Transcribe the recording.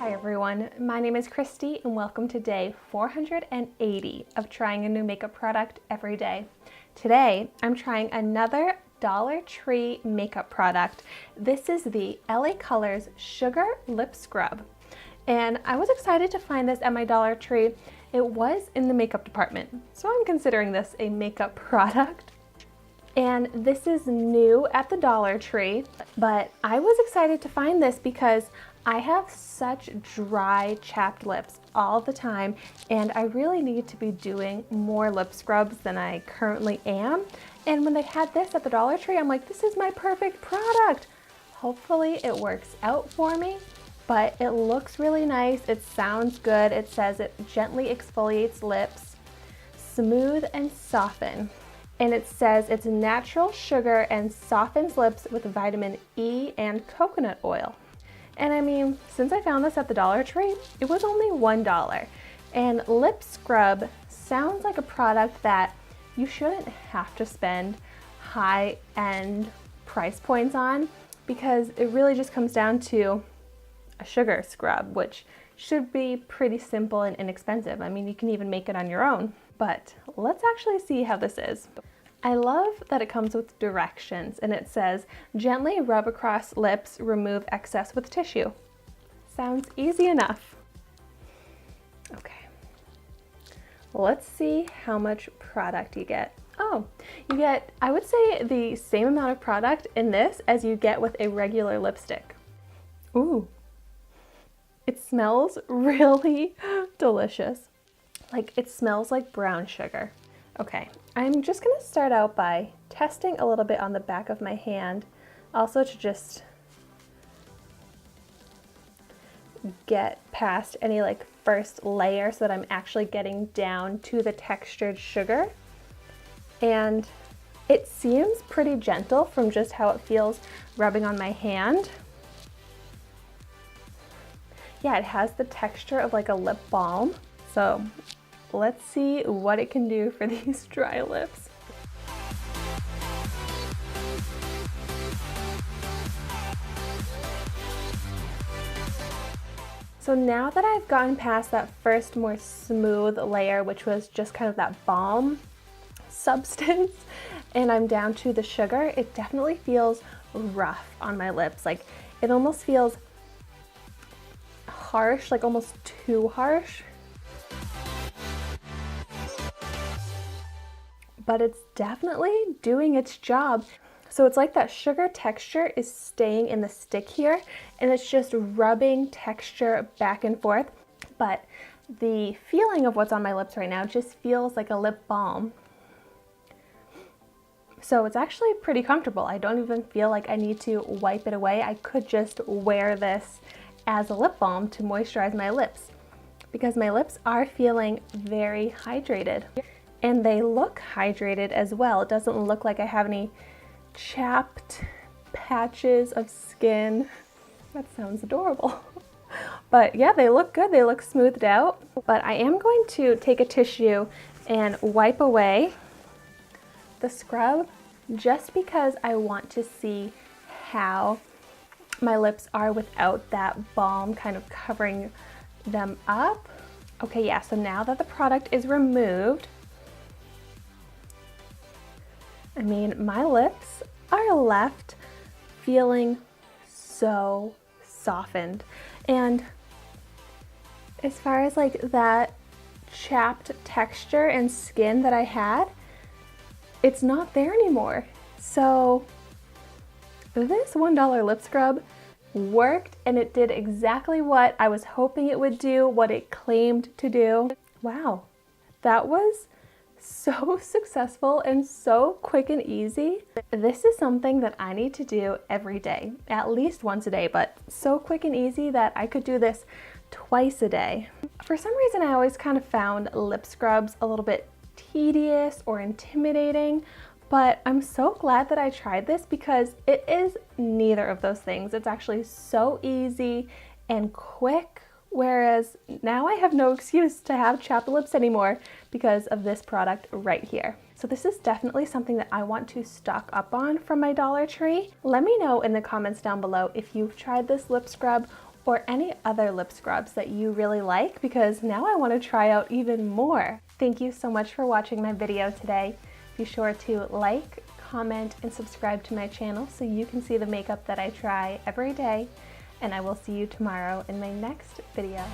Hi everyone, my name is Christy and welcome to day 480 of trying a new makeup product every day. Today, I'm trying another Dollar Tree makeup product. This is the LA Colors Sugar Lip Scrub. And I was excited to find this at my Dollar Tree. It was in the makeup department, so I'm considering this a makeup product. And this is new at the Dollar Tree, but I was excited to find this because I have such dry, chapped lips all the time, and I really need to be doing more lip scrubs than I currently am. And when they had this at the Dollar Tree, I'm like, this is my perfect product. Hopefully it works out for me, but it looks really nice. It sounds good. It says it gently exfoliates lips, smooth and soften. And it says it's natural sugar and softens lips with vitamin E and coconut oil. And I mean, since I found this at the Dollar Tree, it was only $1. And lip scrub sounds like a product that you shouldn't have to spend high-end price points on, because it really just comes down to a sugar scrub, which should be pretty simple and inexpensive. I mean, you can even make it on your own. But let's actually see how this is. I love that it comes with directions and it says, gently rub across lips, remove excess with tissue. Sounds easy enough. Okay, let's see how much product you get. Oh, you get, I would say, the same amount of product in this as you get with a regular lipstick. Ooh, it smells really delicious. Like, it smells like brown sugar. Okay, I'm just gonna start out by testing a little bit on the back of my hand, also to just get past any like first layer so that I'm actually getting down to the textured sugar. And it seems pretty gentle from just how it feels rubbing on my hand. Yeah, it has the texture of like a lip balm. So let's see what it can do for these dry lips. So now that I've gotten past that first more smooth layer, which was just kind of that balm substance, and I'm down to the sugar, it definitely feels rough on my lips. Like, it almost feels harsh, like almost too harsh. But it's definitely doing its job. So it's like that sugar texture is staying in the stick here, and it's just rubbing texture back and forth. But the feeling of what's on my lips right now just feels like a lip balm. So it's actually pretty comfortable. I don't even feel like I need to wipe it away. I could just wear this as a lip balm to moisturize my lips, because my lips are feeling very hydrated. And they look hydrated as well. It doesn't look like I have any chapped patches of skin. That sounds adorable. But yeah, they look good. They look smoothed out. But I am going to take a tissue and wipe away the scrub, just because I want to see how my lips are without that balm kind of covering them up. Okay, yeah, so now that the product is removed, I mean, my lips are left feeling so softened. And as far as like that chapped texture and skin that I had, it's not there anymore. So this $1 lip scrub worked, and it did exactly what I was hoping it would do, what it claimed to do. Wow, that was so successful and so quick and easy. This is something that I need to do every day, at least once a day, but so quick and easy that I could do this twice a day. For some reason, I always kind of found lip scrubs a little bit tedious or intimidating, but I'm so glad that I tried this, because it is neither of those things. It's actually so easy and quick. Whereas now I have no excuse to have chapped lips anymore because of this product right here. So this is definitely something that I want to stock up on from my Dollar Tree. Let me know in the comments down below if you've tried this lip scrub or any other lip scrubs that you really like, because now I want to try out even more. Thank you so much for watching my video today. Be sure to like, comment, and subscribe to my channel so you can see the makeup that I try every day, and I will see you tomorrow in my next video.